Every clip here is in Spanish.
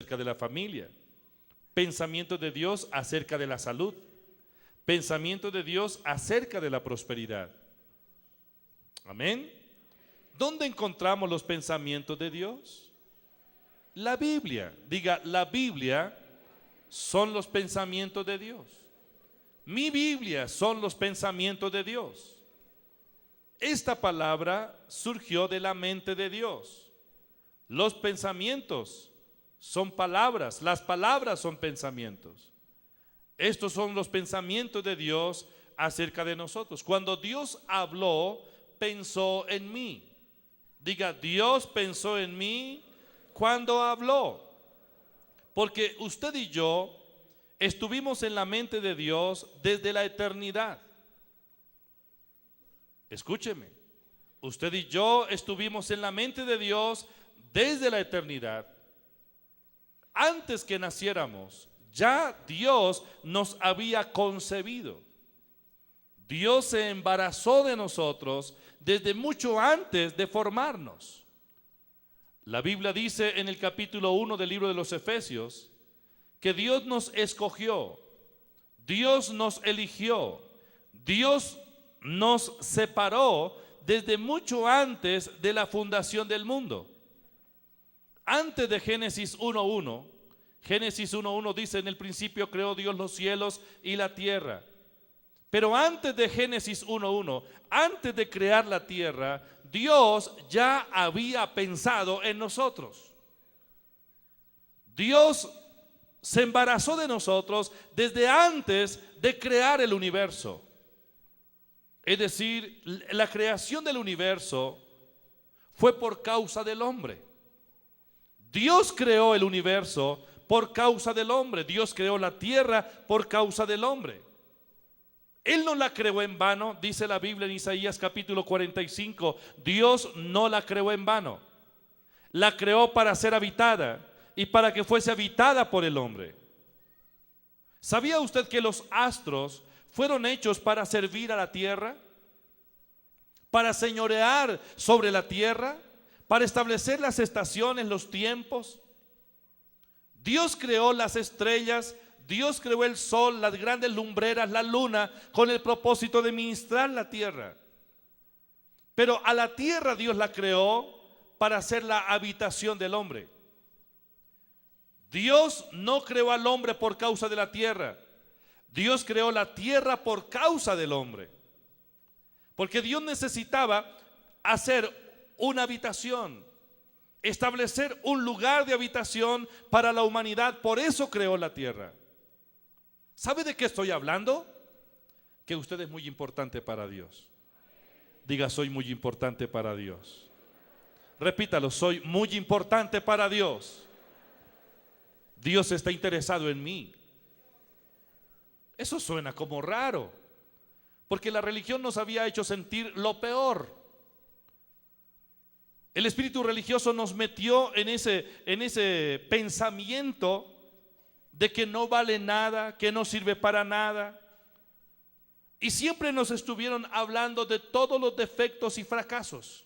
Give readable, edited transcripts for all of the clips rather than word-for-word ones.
acerca de la familia, pensamientos de Dios acerca de la salud, pensamientos de Dios acerca de la prosperidad. Amén. ¿Dónde encontramos los pensamientos de Dios? La Biblia. Diga, la Biblia son los pensamientos de Dios. Mi Biblia son los pensamientos de Dios. Esta palabra surgió de la mente de Dios. Los pensamientos son palabras, las palabras son pensamientos. Estos son los pensamientos de Dios acerca de nosotros. Cuando Dios habló, pensó en mí. Diga, Dios pensó en mí cuando habló. Porque usted y yo estuvimos en la mente de Dios desde la eternidad. Escúcheme, usted y yo estuvimos en la mente de Dios desde la eternidad. Antes que naciéramos, ya Dios nos había concebido. Dios se embarazó de nosotros desde mucho antes de formarnos. La Biblia dice en el capítulo 1 del libro de los Efesios que Dios nos escogió, Dios nos eligió, Dios nos separó desde mucho antes de la fundación del mundo. Antes de Génesis 1:1, Génesis 1:1 dice: en el principio creó Dios los cielos y la tierra. Pero antes de Génesis 1:1, antes de crear la tierra, Dios ya había pensado en nosotros. Dios se embarazó de nosotros desde antes de crear el universo. Es decir, la creación del universo fue por causa del hombre. Dios creó el universo por causa del hombre. Dios creó la tierra por causa del hombre. Él no la creó en vano, dice la Biblia en Isaías capítulo 45. Dios no la creó en vano. La creó para ser habitada y para que fuese habitada por el hombre. ¿Sabía usted que los astros fueron hechos para servir a la tierra? Para señorear sobre la tierra, para establecer las estaciones, los tiempos. Dios creó las estrellas, Dios creó el sol, las grandes lumbreras, la luna, con el propósito de ministrar la tierra. Pero a la tierra Dios la creó para ser la habitación del hombre. Dios no creó al hombre por causa de la tierra. Dios creó la tierra por causa del hombre. Porque Dios necesitaba hacer una habitación, establecer un lugar de habitación para la humanidad. Por eso creó la tierra. ¿Sabe de qué estoy hablando? Que usted es muy importante para Dios. Diga, soy muy importante para Dios. Repítalo, soy muy importante para Dios. Dios está interesado en mí. Eso suena como raro, porque la religión nos había hecho sentir lo peor. El espíritu religioso nos metió en ese pensamiento de que no vale nada, que no sirve para nada. Y siempre nos estuvieron hablando de todos los defectos y fracasos.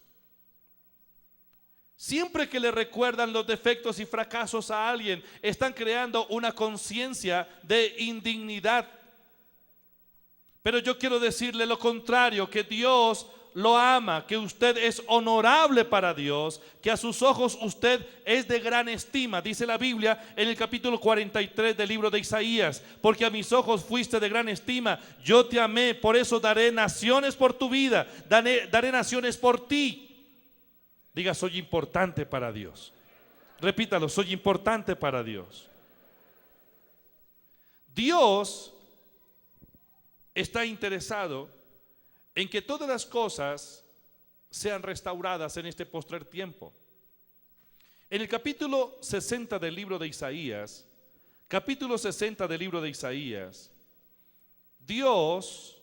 Siempre que le recuerdan los defectos y fracasos a alguien, están creando una conciencia de indignidad. Pero yo quiero decirle lo contrario, que Dios lo ama, que usted es honorable para Dios, que a sus ojos usted es de gran estima. Dice la Biblia en el capítulo 43 del libro de Isaías: porque a mis ojos fuiste de gran estima, yo te amé, por eso daré naciones por tu vida, daré naciones por ti. Diga, soy importante para Dios. Repítalo, soy importante para Dios. Dios está interesado en que todas las cosas sean restauradas en este postrer tiempo. En el capítulo 60 del libro de Isaías, Dios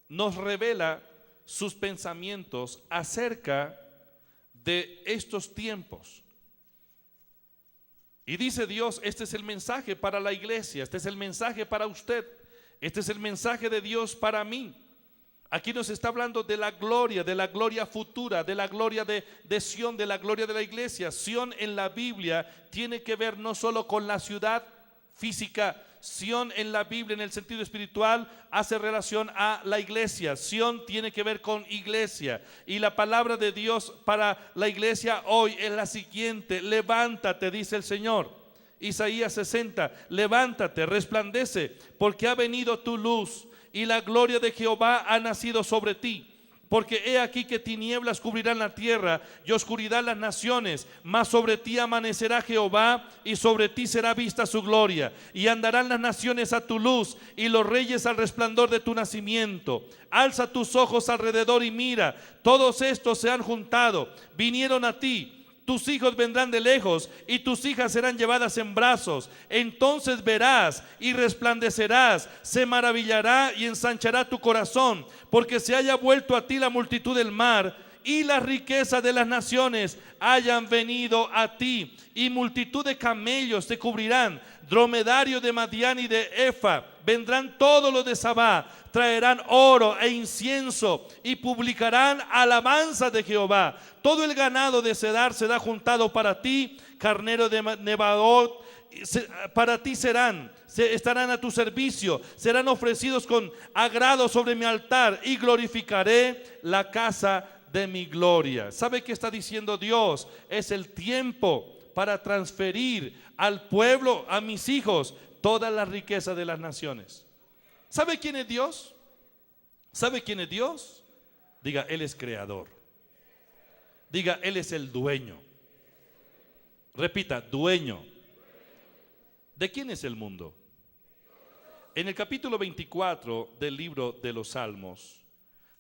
nos revela sus pensamientos acerca de estos tiempos. Y dice Dios: este es el mensaje para la iglesia, este es el mensaje para usted, este es el mensaje de Dios para mí. Aquí nos está hablando de la gloria futura, de la gloria de Sión, de la gloria de la iglesia. Sión en la Biblia tiene que ver no solo con la ciudad física. Sión en la Biblia, en el sentido espiritual, hace relación a la iglesia. Sión tiene que ver con iglesia. Y la palabra de Dios para la iglesia hoy es la siguiente: levántate, dice el Señor. Isaías 60, levántate, resplandece, porque ha venido tu luz y la gloria de Jehová ha nacido sobre ti. Porque he aquí que tinieblas cubrirán la tierra y oscuridad las naciones, mas sobre ti amanecerá Jehová y sobre ti será vista su gloria. Y andarán las naciones a tu luz y los reyes al resplandor de tu nacimiento. Alza tus ojos alrededor y mira, todos estos se han juntado, vinieron a ti. Tus hijos vendrán de lejos y tus hijas serán llevadas en brazos. Entonces verás y resplandecerás, se maravillará y ensanchará tu corazón, porque se haya vuelto a ti la multitud del mar y la riqueza de las naciones hayan venido a ti. Y multitud de camellos te cubrirán, dromedario de Madián y de Efa. Vendrán todos los de Sabá, traerán oro e incienso y publicarán alabanza de Jehová. Todo el ganado de Cedar será juntado para ti, carnero de Nebaot, para ti estarán a tu servicio, serán ofrecidos con agrado sobre mi altar y glorificaré la casa de mi gloria. ¿Sabe qué está diciendo Dios? Es el tiempo para transferir al pueblo, a mis hijos, toda la riqueza de las naciones. ¿Sabe quién es Dios? ¿Sabe quién es Dios? Diga, Él es creador. Diga, Él es el dueño. Repita, dueño. ¿De quién es el mundo? En el capítulo 24 del libro de los Salmos,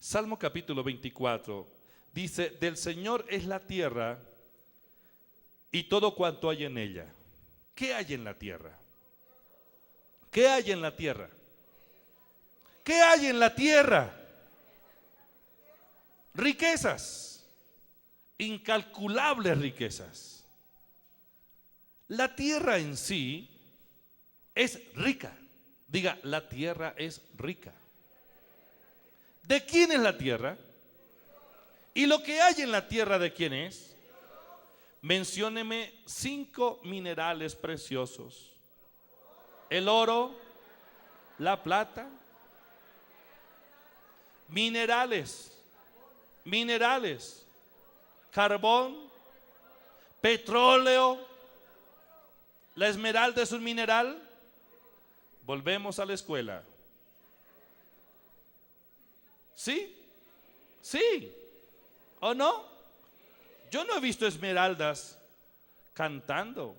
Salmo capítulo 24, dice: del Señor es la tierra y todo cuanto hay en ella. ¿Qué hay en la tierra? ¿Qué hay en la tierra? ¿Qué hay en la tierra? Riquezas, incalculables riquezas. La tierra en sí es rica. Diga, la tierra es rica. ¿De quién es la tierra? ¿Y lo que hay en la tierra de quién es? Mencióneme 5 minerales preciosos: el oro, la plata. Minerales, carbón, petróleo. La esmeralda es un mineral. Volvemos a la escuela. ¿Sí? ¿Sí? ¿O no? Yo no he visto esmeraldas cantando.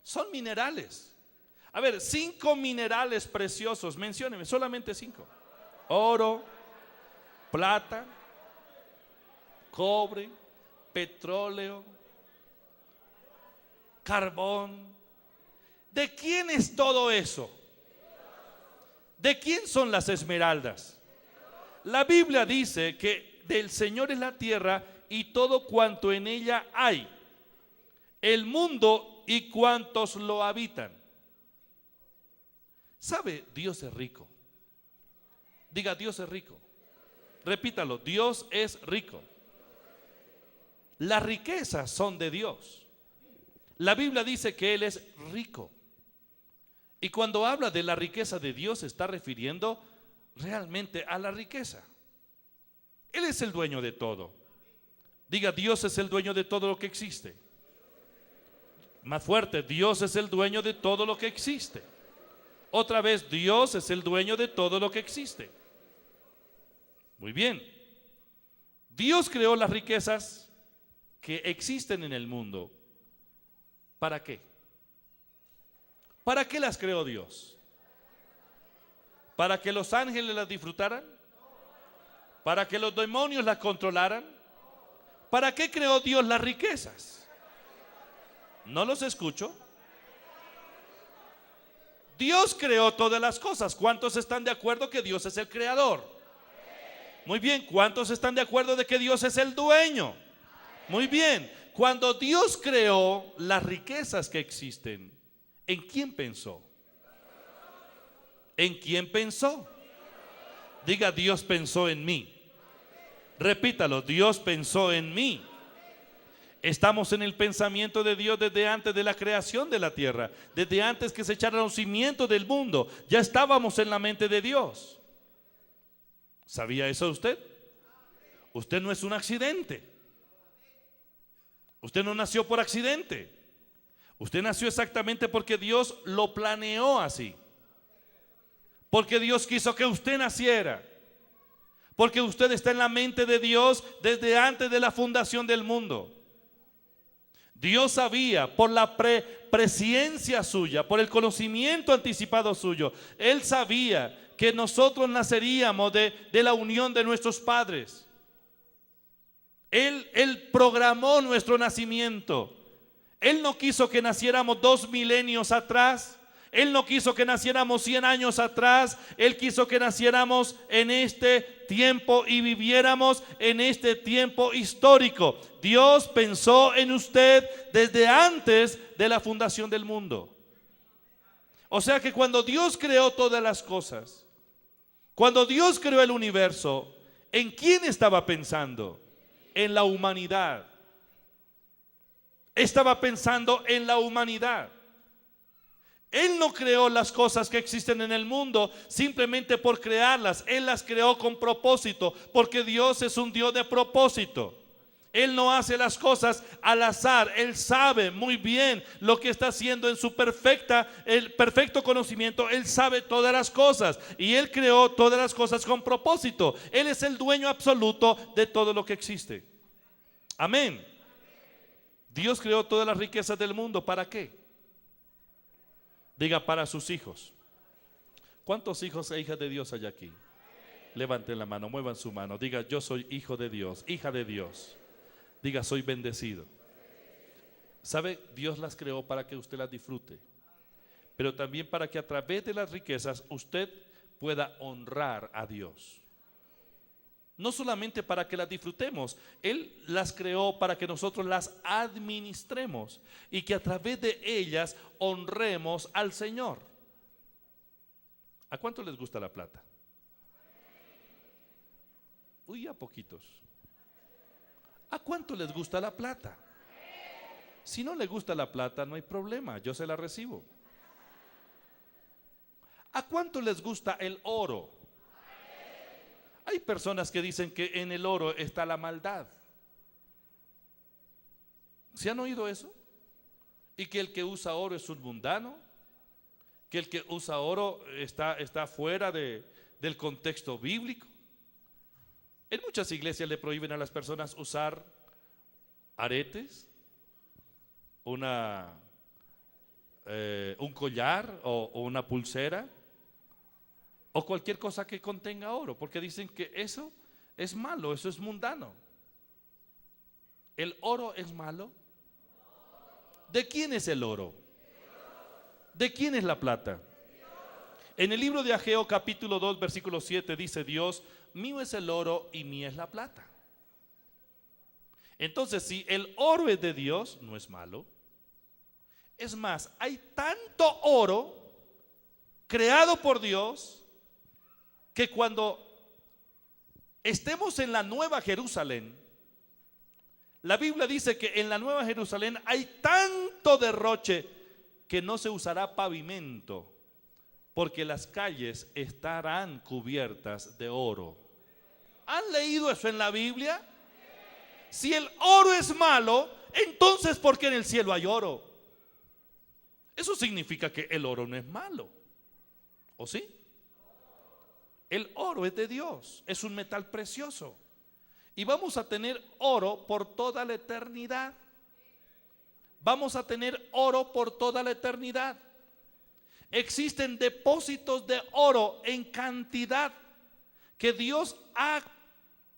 Son minerales. A ver, 5 minerales preciosos, mencióneme, solamente 5. Oro, plata, cobre, petróleo, carbón. ¿De quién es todo eso? ¿De quién son las esmeraldas? La Biblia dice que del Señor es la tierra y todo cuanto en ella hay, el mundo y cuantos lo habitan. ¿Sabe? Dios es rico. Diga, Dios es rico. Repítalo, Dios es rico. Las riquezas son de Dios. La Biblia dice que Él es rico. Y cuando habla de la riqueza de Dios, se está refiriendo realmente a la riqueza. Él es el dueño de todo. Diga, Dios es el dueño de todo lo que existe. Más fuerte, Dios es el dueño de todo lo que existe. Otra vez, Dios es el dueño de todo lo que existe. Muy bien. Dios creó las riquezas que existen en el mundo. ¿Para qué? ¿Para qué las creó Dios? ¿Para que los ángeles las disfrutaran? ¿Para que los demonios las controlaran? ¿Para qué creó Dios las riquezas? ¿No los escucho? Dios creó todas las cosas. ¿Cuántos están de acuerdo que Dios es el creador? Muy bien. ¿Cuántos están de acuerdo de que Dios es el dueño? Muy bien. Cuando Dios creó las riquezas que existen, ¿en quién pensó? ¿En quién pensó? Diga, Dios pensó en mí. Repítalo, Dios pensó en mí. Estamos en el pensamiento de Dios desde antes de la creación de la tierra, desde antes que se echaran los cimientos del mundo. Ya estábamos en la mente de Dios. ¿Sabía eso usted? Usted no es un accidente. Usted no nació por accidente. Usted nació exactamente porque Dios lo planeó así. Porque Dios quiso que usted naciera. Porque usted está en la mente de Dios desde antes de la fundación del mundo. Dios sabía por la presciencia suya, por el conocimiento anticipado suyo. Él sabía que nosotros naceríamos de la unión de nuestros padres. Él programó nuestro nacimiento. Él no quiso que naciéramos 2 milenios atrás. Él no quiso que naciéramos 100 años atrás. Él quiso que naciéramos en este tiempo y viviéramos en este tiempo histórico. Dios pensó en usted desde antes de la fundación del mundo. O sea que cuando Dios creó todas las cosas, cuando Dios creó el universo, ¿en quién estaba pensando? En la humanidad. Estaba pensando en la humanidad. Él no creó las cosas que existen en el mundo simplemente por crearlas. Él las creó con propósito, porque Dios es un Dios de propósito. Él no hace las cosas al azar. Él sabe muy bien lo que está haciendo en su el perfecto conocimiento. Él sabe todas las cosas y Él creó todas las cosas con propósito. Él es el dueño absoluto de todo lo que existe. Amén. Dios creó todas las riquezas del mundo. ¿Para qué? Diga, para sus hijos. ¿Cuántos hijos e hijas de Dios hay aquí? Levanten la mano, muevan su mano. Diga, yo soy hijo de Dios, hija de Dios. Diga, soy bendecido. ¿Sabe? Dios las creó para que usted las disfrute, pero también para que a través de las riquezas usted pueda honrar a Dios. No solamente para que las disfrutemos, Él las creó para que nosotros las administremos y que a través de ellas honremos al Señor. ¿A cuánto les gusta la plata? Uy, a poquitos. ¿A cuánto les gusta la plata? Si no le gusta la plata, no hay problema, yo se la recibo. ¿A cuánto les gusta el oro? Hay personas que dicen que en el oro está la maldad. ¿Se han oído eso? Y que el que usa oro es un mundano, que el que usa oro está fuera del contexto bíblico. En muchas iglesias le prohíben a las personas usar aretes, un collar o una pulsera, o cualquier cosa que contenga oro, porque dicen que eso es malo, eso es mundano. ¿El oro es malo? ¿De quién es el oro? ¿De quién es la plata? En el libro de Ageo capítulo 2 versículo 7 dice Dios, mío es el oro y mía es la plata. Entonces, si el oro es de Dios, no es malo. Es más, hay tanto oro creado por Dios que cuando estemos en la Nueva Jerusalén, la Biblia dice que en la Nueva Jerusalén hay tanto derroche que no se usará pavimento, porque las calles estarán cubiertas de oro. ¿Han leído eso en la Biblia? Si el oro es malo, entonces ¿por qué en el cielo hay oro? Eso significa que el oro no es malo, ¿o sí? El oro es de Dios, es un metal precioso. Y vamos a tener oro por toda la eternidad. Vamos a tener oro por toda la eternidad. Existen depósitos de oro en cantidad que Dios ha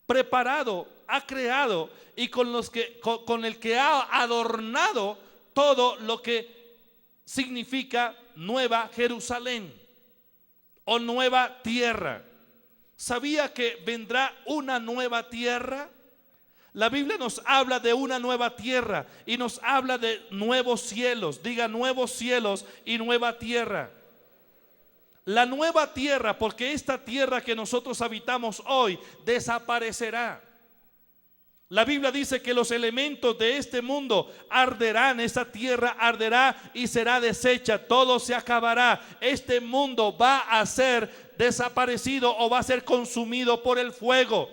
preparado, ha creado y con el que ha adornado todo lo que significa Nueva Jerusalén o nueva tierra. ¿Sabía que vendrá una nueva tierra? La Biblia nos habla de una nueva tierra y nos habla de nuevos cielos. Diga, nuevos cielos y nueva tierra. la nueva tierra, porque esta tierra que nosotros habitamos hoy desaparecerá. La Biblia dice que los elementos de este mundo arderán, esta tierra arderá y será deshecha, todo se acabará. Este mundo va a ser desaparecido o va a ser consumido por el fuego.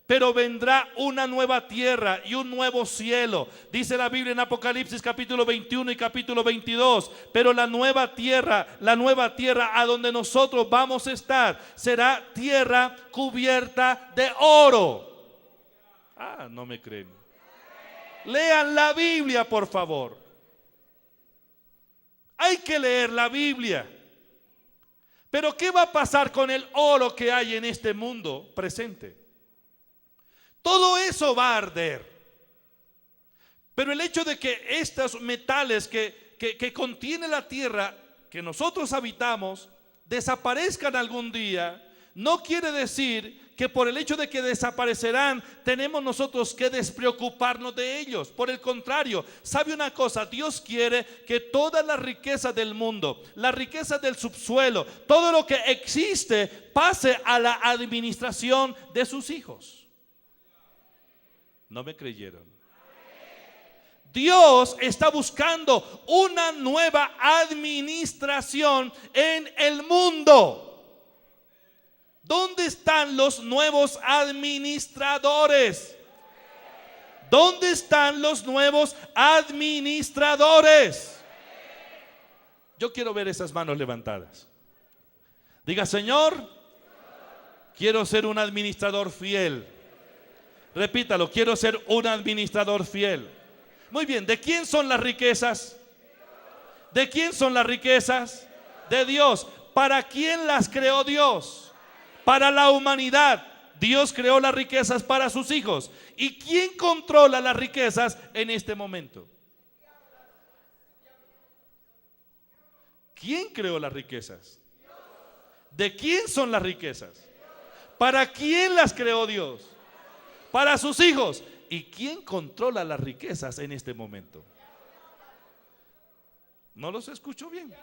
Pero vendrá una nueva tierra y un nuevo cielo. Dice la Biblia en Apocalipsis capítulo 21 y capítulo 22. Pero la nueva tierra a donde nosotros vamos a estar, será tierra cubierta de oro. Ah, no me creen. Lean la Biblia, por favor. Hay que leer la Biblia. Pero ¿qué va a pasar con el oro que hay en este mundo presente? Todo eso va a arder. Pero el hecho de que estos metales que contiene la tierra que nosotros habitamos desaparezcan algún día, no quiere decir que por el hecho de que desaparecerán tenemos nosotros que despreocuparnos de ellos. Por el contrario, ¿sabe una cosa? Dios quiere que toda la riqueza del mundo, la riqueza del subsuelo, todo lo que existe pase a la administración de sus hijos. ¿No me creyeron? Dios está buscando una nueva administración en el mundo. ¿Dónde están los nuevos administradores? ¿Dónde están los nuevos administradores? Yo quiero ver esas manos levantadas. Diga: Señor, quiero ser un administrador fiel. Repítalo: quiero ser un administrador fiel. Muy bien, ¿de quién son las riquezas? ¿De quién son las riquezas? De Dios. ¿Para quién las creó Dios? Para la humanidad. Dios creó las riquezas para sus hijos. ¿Y quién controla las riquezas en este momento? ¿Quién creó las riquezas? ¿De quién son las riquezas? ¿Para quién las creó Dios? Para sus hijos. ¿Y quién controla las riquezas en este momento? No los escucho bien.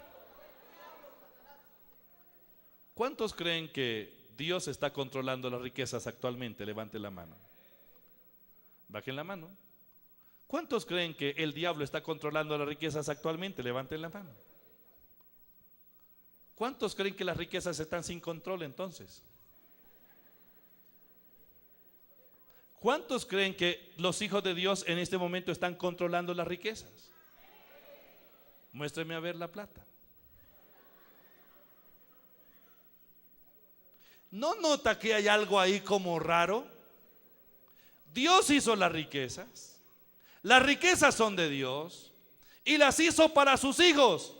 ¿Cuántos creen que Dios está controlando las riquezas actualmente? Levanten la mano. Bajen la mano. ¿Cuántos creen que el diablo está controlando las riquezas actualmente? Levanten la mano. ¿Cuántos creen que las riquezas están sin control entonces? ¿Cuántos creen que los hijos de Dios en este momento están controlando las riquezas? Muéstreme a ver la plata. ¿No nota que hay algo ahí como raro? Dios hizo las riquezas. Las riquezas son de Dios y las hizo para sus hijos.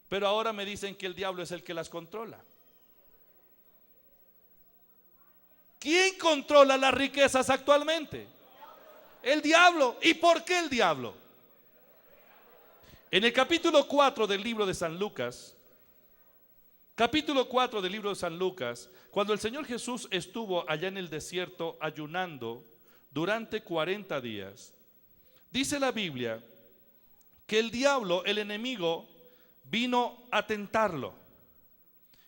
Pero ahora me dicen que el diablo es el que las controla. ¿Quién controla las riquezas actualmente? El diablo. ¿Y por qué el diablo? En el capítulo 4 del libro de San Lucas, capítulo 4 del libro de San Lucas, cuando el Señor Jesús estuvo allá en el desierto ayunando durante 40 días, dice la Biblia que el diablo, el enemigo, vino a tentarlo.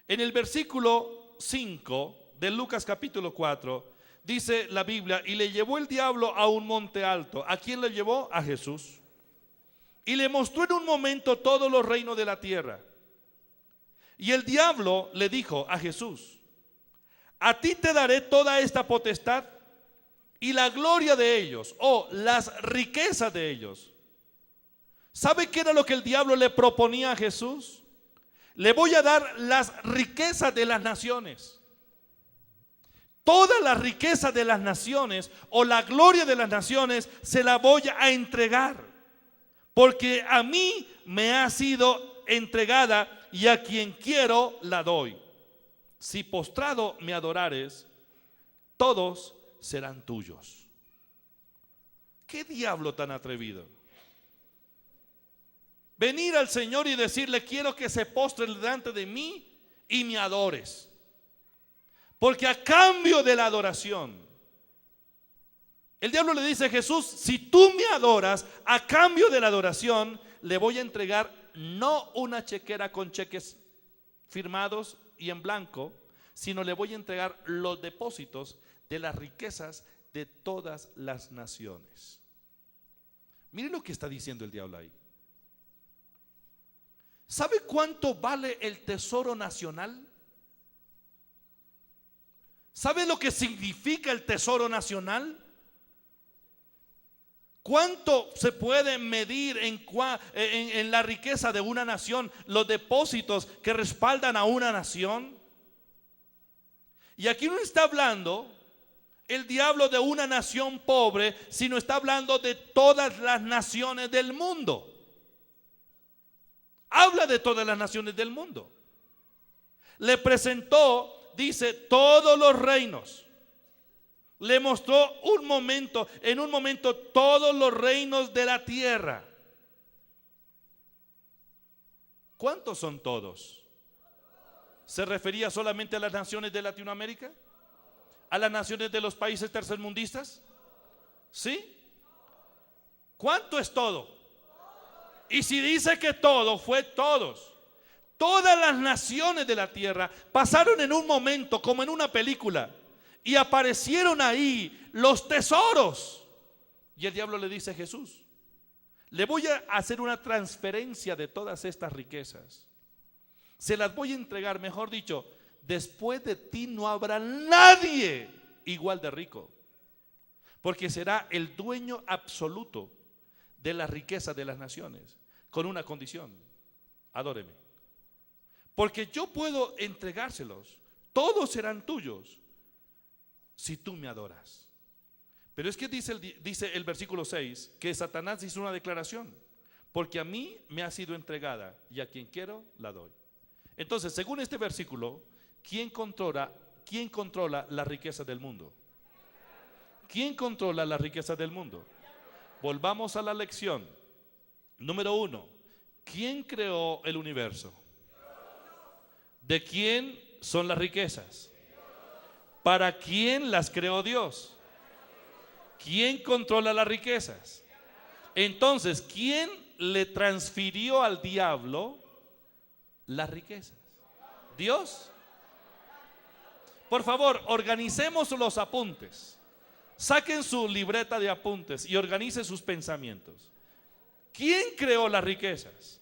En el versículo 5 de Lucas capítulo 4, dice la Biblia: y le llevó el diablo a un monte alto. ¿A quién le llevó? A Jesús. Y le mostró en un momento todos los reinos de la tierra. Y el diablo le dijo a Jesús: a ti te daré toda esta potestad y la gloria de ellos, o las riquezas de ellos. ¿Sabe qué era lo que el diablo le proponía a Jesús? Le voy a dar las riquezas de las naciones. Toda la riqueza de las naciones o la gloria de las naciones se la voy a entregar, porque a mí me ha sido entregada y a quien quiero la doy. Si postrado me adorares, todos serán tuyos. ¿Qué diablo tan atrevido? Venir al Señor y decirle: quiero que se postre delante de mí y me adores. Porque a cambio de la adoración, el diablo le dice a Jesús: si tú me adoras, a cambio de la adoración le voy a entregar no una chequera con cheques, firmados y en blanco, sino le voy a entregar los depósitos de las riquezas de todas las naciones. Miren lo que está diciendo el diablo ahí. ¿Sabe cuánto vale el tesoro nacional? ¿Sabe lo que significa el tesoro nacional? ¿Cuánto se puede medir en la riqueza de una nación, los depósitos que respaldan a una nación? Y aquí no está hablando el diablo de una nación pobre, sino está hablando de todas las naciones del mundo. Habla de todas las naciones del mundo. Le presentó, dice, todos los reinos. Le mostró en un momento todos los reinos de la tierra. ¿Cuántos son todos? ¿Se refería solamente a las naciones de Latinoamérica? ¿A las naciones de los países tercermundistas? ¿Sí? ¿Cuánto es todo? Y si dice que todo, fue todos. Todas las naciones de la tierra pasaron en un momento, como en una película, y aparecieron ahí los tesoros. Y el diablo le dice a Jesús: le voy a hacer una transferencia de todas estas riquezas. Se las voy a entregar, mejor dicho, después de ti no habrá nadie igual de rico, porque será el dueño absoluto de la riqueza de las naciones, con una condición: adóreme. Porque yo puedo entregárselos, todos serán tuyos, si tú me adoras. Pero es que dice el versículo 6 que Satanás hizo una declaración: porque a mí me ha sido entregada y a quien quiero la doy. Entonces, según este versículo, ¿quién controla la riqueza del mundo? ¿Quién controla la riqueza del mundo? Volvamos a la lección. Número 1, ¿quién creó el universo? ¿De quién son las riquezas? ¿Para quién las creó Dios? ¿Quién controla las riquezas? Entonces, ¿quién le transfirió al diablo las riquezas? ¿Dios? Por favor, organicemos los apuntes. Saquen su libreta de apuntes y organicen sus pensamientos. ¿Quién creó las riquezas?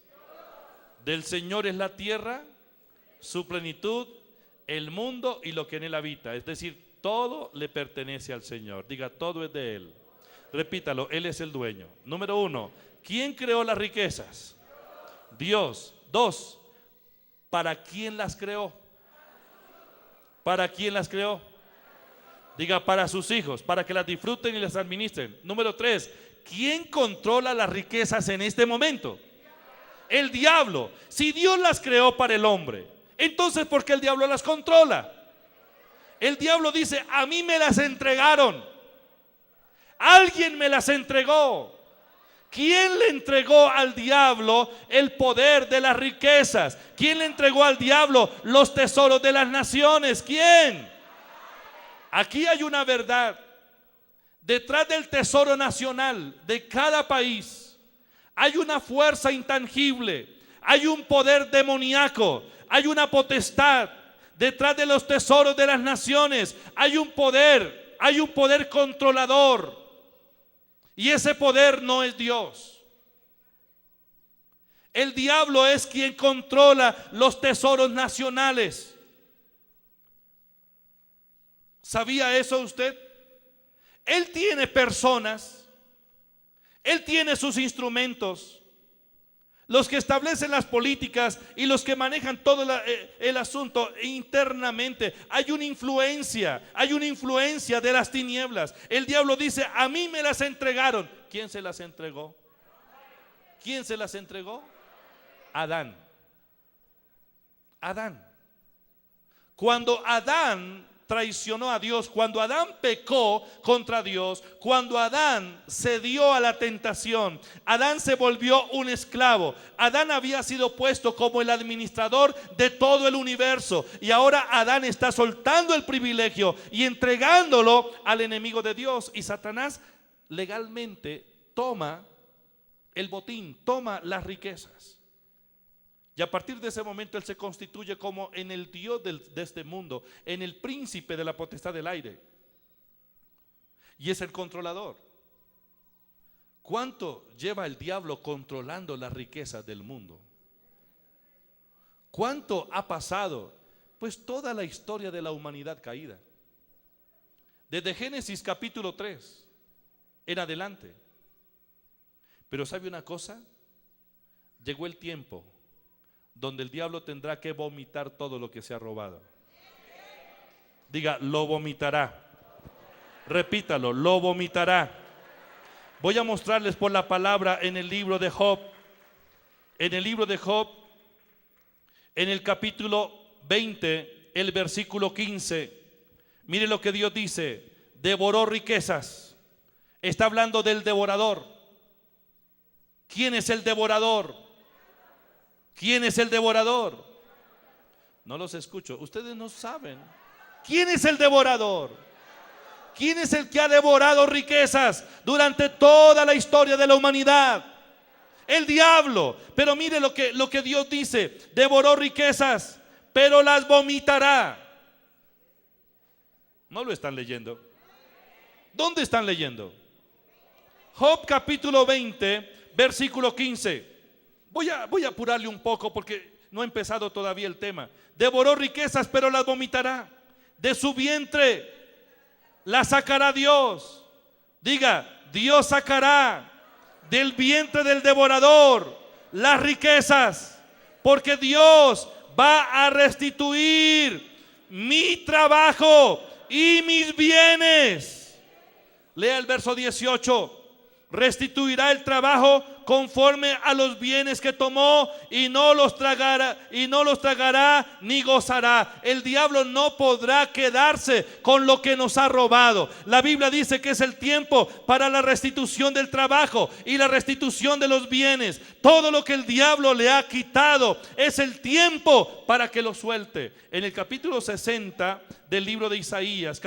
Del Señor es la tierra, su plenitud, el mundo y lo que en él habita. Es decir, todo le pertenece al Señor. Diga, todo es de Él. Repítalo, Él es el dueño. Número 1, ¿quién creó las riquezas? Dios. 2, ¿para quién las creó? ¿Para quién las creó? Diga, para sus hijos, para que las disfruten y las administren. Número 3, ¿quién controla las riquezas en este momento? El diablo. Si Dios las creó para el hombre, entonces ¿por qué el diablo las controla? El diablo dice: a mí me las entregaron. Alguien me las entregó. ¿Quién le entregó al diablo el poder de las riquezas? ¿Quién le entregó al diablo los tesoros de las naciones? ¿Quién? Aquí hay una verdad. Detrás del tesoro nacional de cada país hay una fuerza intangible, hay un poder demoníaco, hay una potestad. Detrás de los tesoros de las naciones hay un poder controlador. Y ese poder no es Dios. El diablo es quien controla los tesoros nacionales. ¿Sabía eso usted? Él tiene personas, él tiene sus instrumentos, los que establecen las políticas y los que manejan todo el asunto internamente. Hay una influencia de las tinieblas. El diablo dice: a mí me las entregaron. ¿Quién se las entregó? ¿Quién se las entregó? Adán. Cuando Adán traicionó a Dios, cuando Adán pecó contra Dios, cuando Adán cedió a la tentación, Adán se volvió un esclavo. Adán había sido puesto como el administrador de todo el universo, y ahora Adán está soltando el privilegio y entregándolo al enemigo de Dios. Y Satanás legalmente toma el botín, toma las riquezas. Y a partir de ese momento él se constituye como en el Dios de este mundo, en el príncipe de la potestad del aire. Y es el controlador. ¿Cuánto lleva el diablo controlando las riquezas del mundo? ¿Cuánto ha pasado? Pues toda la historia de la humanidad caída. Desde Génesis capítulo 3 en adelante. Pero ¿sabe una cosa? Llegó el tiempo donde el diablo tendrá que vomitar todo lo que se ha robado. Diga, lo vomitará. Repítalo, lo vomitará. Voy a mostrarles por la palabra en el libro de Job. En el libro de Job, en el capítulo 20, el versículo 15. Mire lo que Dios dice: devoró riquezas. Está hablando del devorador. ¿Quién es el devorador? ¿Quién es el devorador? No los escucho. Ustedes no saben. ¿Quién es el devorador? ¿Quién es el que ha devorado riquezas durante toda la historia de la humanidad? El diablo. Pero mire lo que Dios dice: devoró riquezas, pero las vomitará. No lo están leyendo. ¿Dónde están leyendo? Job capítulo 20, versículo 15. Voy a apurarle un poco porque no ha empezado todavía el tema. Devoró riquezas, pero las vomitará. De su vientre las sacará Dios. Diga, Dios sacará del vientre del devorador las riquezas, porque Dios va a restituir mi trabajo y mis bienes. Lea el verso 18. Restituirá el trabajo conforme a los bienes que tomó, y no los tragará ni gozará. El diablo no podrá quedarse con lo que nos ha robado. La Biblia dice que es el tiempo para la restitución del trabajo y la restitución de los bienes. Todo lo que el diablo le ha quitado es el tiempo para que lo suelte. En el capítulo 60 del libro de Isaías,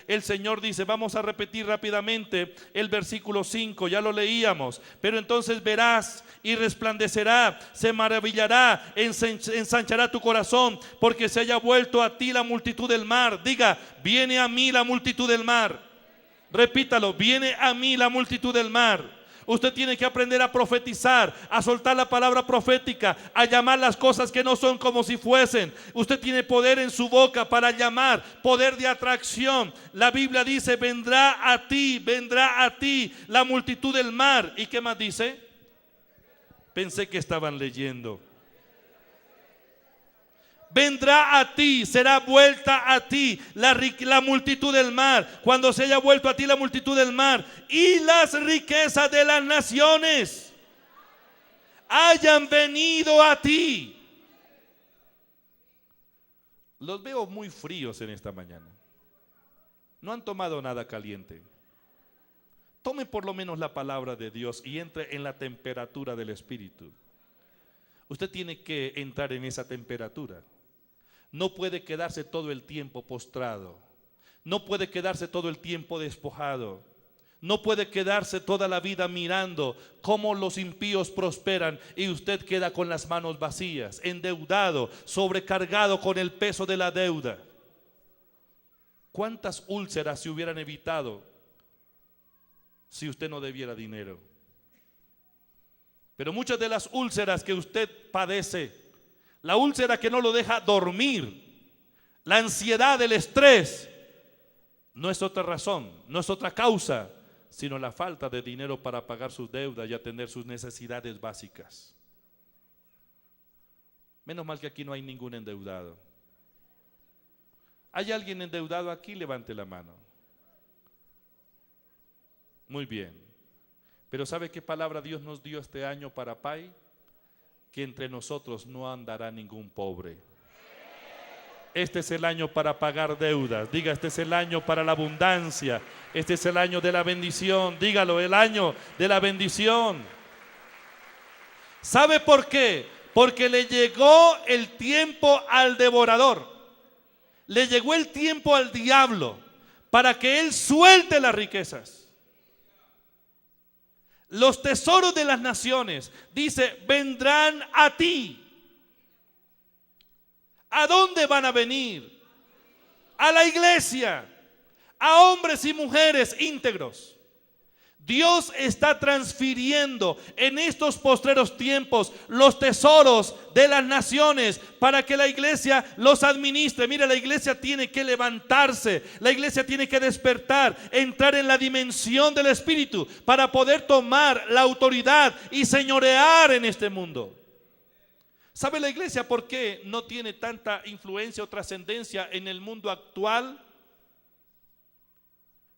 el Señor dice, vamos a repetir rápidamente el versículo 5, ya lo leíamos: pero entonces verás y resplandecerá, se maravillará, ensanchará tu corazón, porque se haya vuelto a ti la multitud del mar. Diga, viene a mí la multitud del mar. Repítalo, viene a mí la multitud del mar. Usted tiene que aprender a profetizar, a soltar la palabra profética, a llamar las cosas que no son como si fuesen. Usted tiene poder en su boca para llamar, poder de atracción. La Biblia dice, vendrá a ti la multitud del mar. ¿Y qué más dice? Pensé que estaban leyendo. Vendrá a ti, será vuelta a ti la multitud del mar. Cuando se haya vuelto a ti la multitud del mar, y las riquezas de las naciones hayan venido a ti. Los veo muy fríos en esta mañana. No han tomado nada caliente. Tome por lo menos la palabra de Dios y entre en la temperatura del Espíritu. Usted tiene que entrar en esa temperatura. No puede quedarse todo el tiempo postrado. No puede quedarse todo el tiempo despojado. No puede quedarse toda la vida mirando cómo los impíos prosperan y usted queda con las manos vacías, endeudado, sobrecargado con el peso de la deuda. ¿Cuántas úlceras se hubieran evitado si usted no debiera dinero? Pero muchas de las úlceras que usted padece, la úlcera que no lo deja dormir, la ansiedad, el estrés, no es otra razón, no es otra causa, sino la falta de dinero para pagar sus deudas y atender sus necesidades básicas. Menos mal que aquí no hay ningún endeudado. ¿Hay alguien endeudado aquí? Levante la mano. Muy bien. Pero ¿sabe qué palabra Dios nos dio este año para PAI? Que entre nosotros no andará ningún pobre. Este es el año para pagar deudas. Diga, este es el año para la abundancia. Este es el año de la bendición. Dígalo, el año de la bendición. ¿Sabe por qué? Porque le llegó el tiempo al devorador. Le llegó el tiempo al diablo para que él suelte las riquezas. Los tesoros de las naciones, dice, vendrán a ti. ¿A dónde van a venir? A la iglesia, a hombres y mujeres íntegros. Dios está transfiriendo en estos postreros tiempos los tesoros de las naciones para que la iglesia los administre. Mira, la iglesia tiene que levantarse, la iglesia tiene que despertar, entrar en la dimensión del Espíritu para poder tomar la autoridad y señorear en este mundo. ¿Sabe la iglesia por qué no tiene tanta influencia o trascendencia en el mundo actual?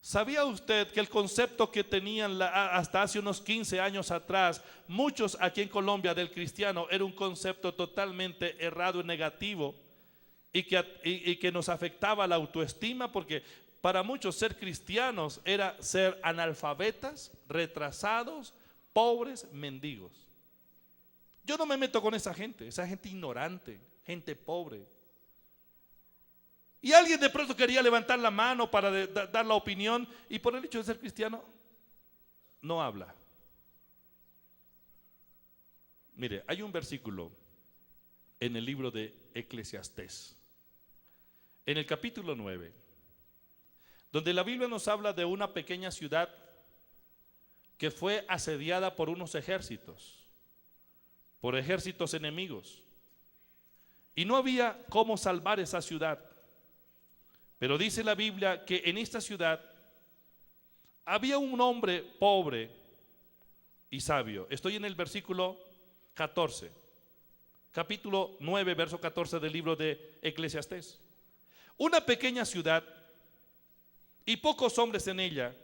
¿Sabía usted que el concepto que tenían hasta hace unos 15 años atrás, muchos aquí en Colombia, del cristiano, era un concepto totalmente errado y negativo y que nos afectaba la autoestima? Porque para muchos ser cristianos era ser analfabetas, retrasados, pobres, mendigos. Yo no me meto con esa gente ignorante, gente pobre. Y alguien de pronto quería levantar la mano para dar la opinión, y por el hecho de ser cristiano no habla. Mire, hay un versículo en el libro de Eclesiastés, en el capítulo 9, donde la Biblia nos habla de una pequeña ciudad que fue asediada por unos ejércitos, por ejércitos enemigos, y no había cómo salvar esa ciudad. Pero dice la Biblia que en esta ciudad había un hombre pobre y sabio. Estoy en el versículo 14, capítulo 9, verso 14 del libro de Eclesiastés. Una pequeña ciudad y pocos hombres en ella,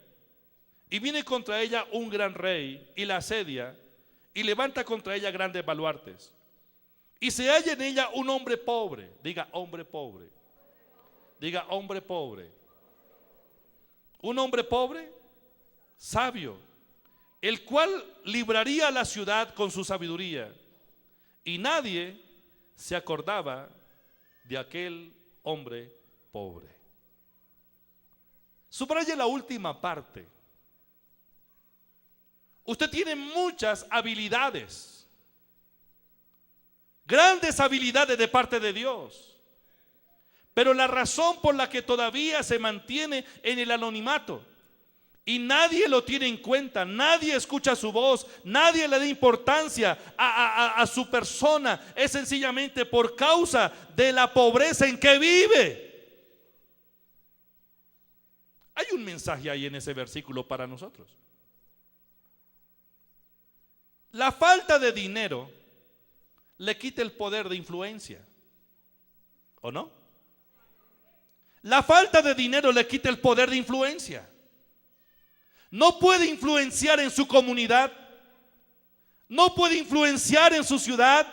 y viene contra ella un gran rey y la asedia y levanta contra ella grandes baluartes. Y se halla en ella un hombre pobre. Diga hombre pobre. Diga hombre pobre. Un hombre pobre, sabio, el cual libraría a la ciudad con su sabiduría. Y nadie se acordaba de aquel hombre pobre. Subraye la última parte. Usted tiene muchas habilidades, grandes habilidades de parte de Dios. Pero la razón por la que todavía se mantiene en el anonimato y nadie lo tiene en cuenta, nadie escucha su voz, nadie le da importancia a su persona, es sencillamente por causa de la pobreza en que vive. Hay un mensaje ahí en ese versículo para nosotros. La falta de dinero le quita el poder de influencia, ¿o no? La falta de dinero le quita el poder de influencia. No puede influenciar en su comunidad, no puede influenciar en su ciudad,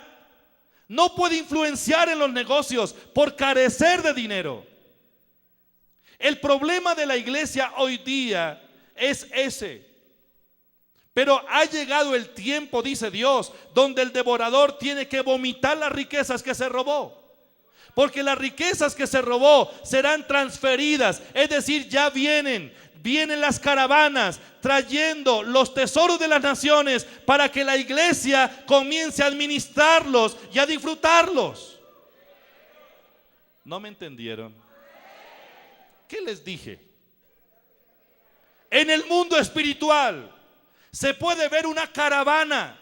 no puede influenciar en los negocios por carecer de dinero. El problema de la iglesia hoy día es ese. Pero ha llegado el tiempo, dice Dios, donde el devorador tiene que vomitar las riquezas que se robó. Porque las riquezas que se robó serán transferidas, es decir, ya vienen las caravanas trayendo los tesoros de las naciones para que la iglesia comience a administrarlos y a disfrutarlos. ¿No me entendieron? ¿Qué les dije? En el mundo espiritual se puede ver una caravana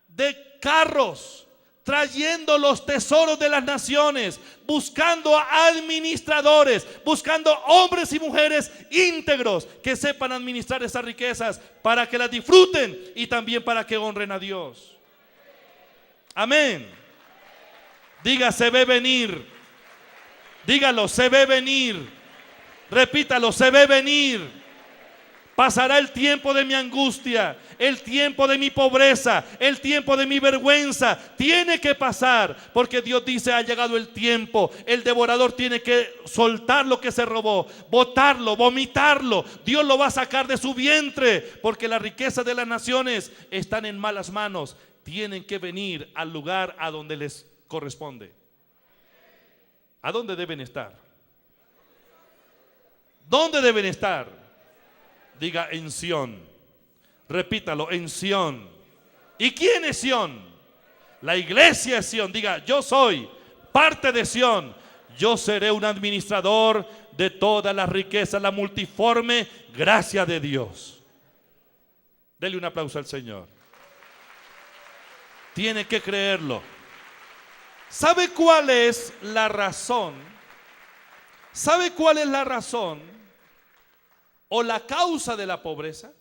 de carros trayendo los tesoros de las naciones, buscando administradores, buscando hombres y mujeres íntegros que sepan administrar esas riquezas para que las disfruten y también para que honren a Dios. Amén. Diga, se ve venir. Dígalo, se ve venir. Repítalo, se ve venir. Pasará el tiempo de mi angustia, el tiempo de mi pobreza, el tiempo de mi vergüenza. Tiene que pasar, porque Dios dice: ha llegado el tiempo. El devorador tiene que soltar lo que se robó, botarlo, vomitarlo. Dios lo va a sacar de su vientre, porque las riquezas de las naciones están en malas manos. Tienen que venir al lugar a donde les corresponde. ¿A dónde deben estar? ¿Dónde deben estar? Diga en Sión. Repítalo, en Sión. ¿Y quién es Sión? La iglesia es Sión. Diga, yo soy parte de Sión. Yo seré un administrador de toda la riqueza, la multiforme gracia de Dios. Dele un aplauso al Señor. Tiene que creerlo. ¿Sabe cuál es la razón? ¿Sabe cuál es la razón o la causa de la pobreza?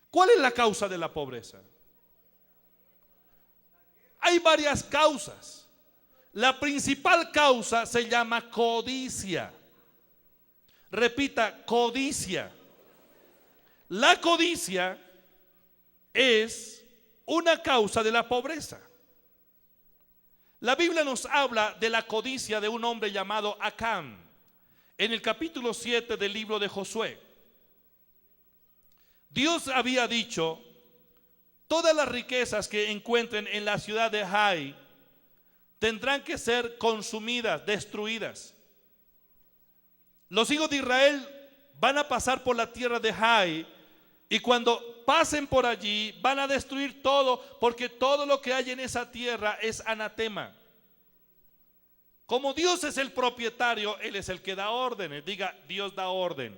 ¿Cuál es la causa de la pobreza? Hay varias causas. La principal causa se llama codicia. Repita, codicia. La codicia es una causa de la pobreza. La Biblia nos habla de la codicia de un hombre llamado Acán en el capítulo 7 del libro de Josué. Dios había dicho: todas las riquezas que encuentren en la ciudad de Hai tendrán que ser consumidas, destruidas. Los hijos de Israel van a pasar por la tierra de Hai, y cuando pasen por allí van a destruir todo, porque todo lo que hay en esa tierra es anatema. Como Dios es el propietario, Él es el que da órdenes. Diga, Dios da orden.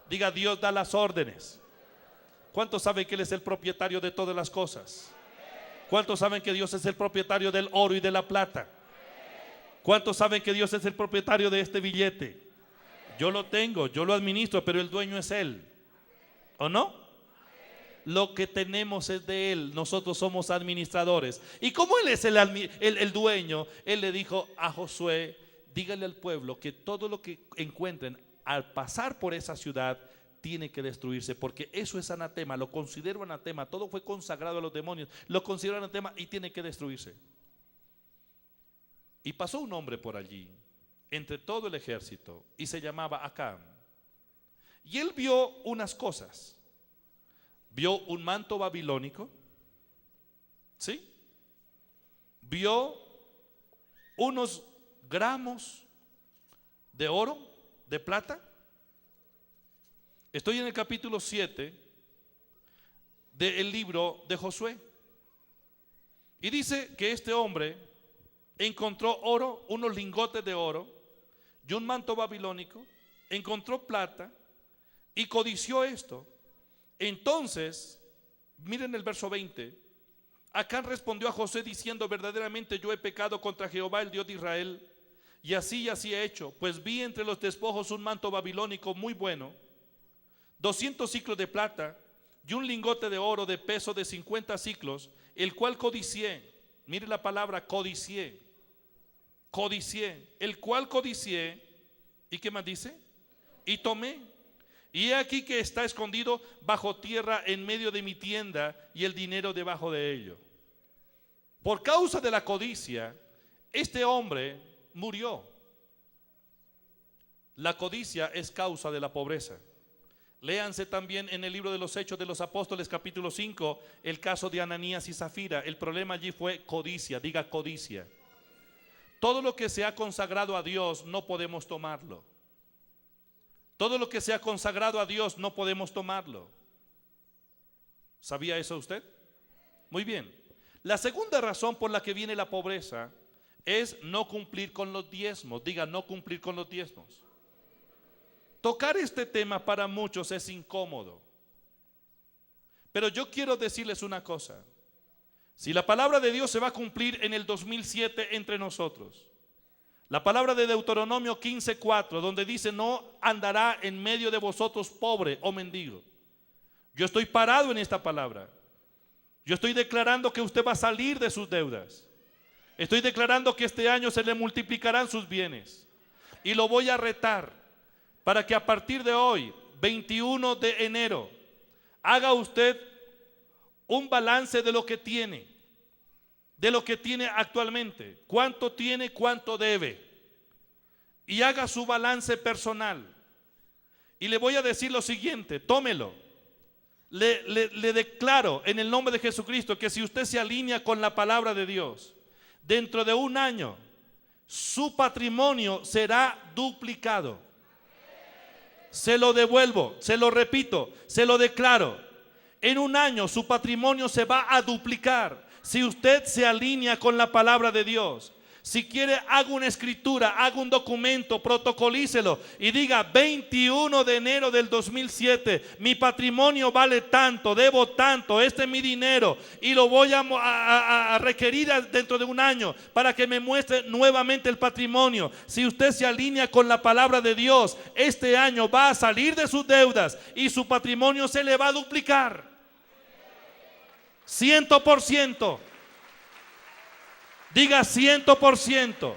Diga, Dios da las órdenes. ¿Cuántos saben que Él es el propietario de todas las cosas? ¿Cuántos saben que Dios es el propietario del oro y de la plata? ¿Cuántos saben que Dios es el propietario de este billete? Yo lo tengo, yo lo administro, pero el dueño es Él. ¿O no? Lo que tenemos es de Él. Nosotros somos administradores. Y como Él es el dueño, Él le dijo a Josué: dígale al pueblo que todo lo que encuentren al pasar por esa ciudad tiene que destruirse, porque eso es anatema. Lo considero anatema. Todo fue consagrado a los demonios. Lo considero anatema y tiene que destruirse. Y pasó un hombre por allí entre todo el ejército y se llamaba Acán. Y él vio unas cosas. Vio un manto babilónico, ¿sí? Vio unos gramos de oro, de plata. Estoy en el capítulo 7 del libro de Josué. Y dice que este hombre encontró oro, unos lingotes de oro y un manto babilónico. Encontró plata y codició esto. Entonces, miren el verso 20. Acán respondió a José diciendo: verdaderamente yo he pecado contra Jehová, el Dios de Israel, y así he hecho, pues vi entre los despojos un manto babilónico muy bueno, 200 ciclos de plata y un lingote de oro de peso de 50 ciclos, el cual codicié. Mire la palabra codicié. Codicié, el cual codicié. ¿Y qué más dice? Y tomé. Y he aquí que está escondido bajo tierra en medio de mi tienda, y el dinero debajo de ello. Por causa de la codicia, este hombre murió. La codicia es causa de la pobreza. Léanse también en el libro de los Hechos de los Apóstoles, capítulo 5, el caso de Ananías y Zafira. El problema allí fue codicia. Diga, codicia. Todo lo que se ha consagrado a Dios no podemos tomarlo. Todo lo que se ha consagrado a Dios no podemos tomarlo. ¿Sabía eso usted? Muy bien. La segunda razón por la que viene la pobreza es no cumplir con los diezmos. Diga, no cumplir con los diezmos. Tocar este tema para muchos es incómodo. Pero yo quiero decirles una cosa. Si la palabra de Dios se va a cumplir en el 2007 entre nosotros, la palabra de Deuteronomio 15:4, donde dice: no andará en medio de vosotros pobre o mendigo. Yo estoy parado en esta palabra. Yo estoy declarando que usted va a salir de sus deudas. Estoy declarando que este año se le multiplicarán sus bienes. Y lo voy a retar para que a partir de hoy, 21 de enero, haga usted un balance de lo que tiene. De lo que tiene actualmente, cuánto tiene, cuánto debe, y haga su balance personal. Y le voy a decir lo siguiente: tómelo. Le declaro en el nombre de Jesucristo que si usted se alinea con la palabra de Dios, dentro de un año su patrimonio será duplicado. se lo devuelvo, se lo repito, se lo declaro. En un año su patrimonio se va a duplicar si usted se alinea con la palabra de Dios. Si quiere, haga una escritura, haga un documento, protocolícelo y diga: 21 de enero del 2007, mi patrimonio vale tanto, debo tanto, este es mi dinero y lo voy a requerir dentro de un año para que me muestre nuevamente el patrimonio. Si usted se alinea con la palabra de Dios, este año va a salir de sus deudas y su patrimonio se le va a duplicar. 100%. Diga 100%.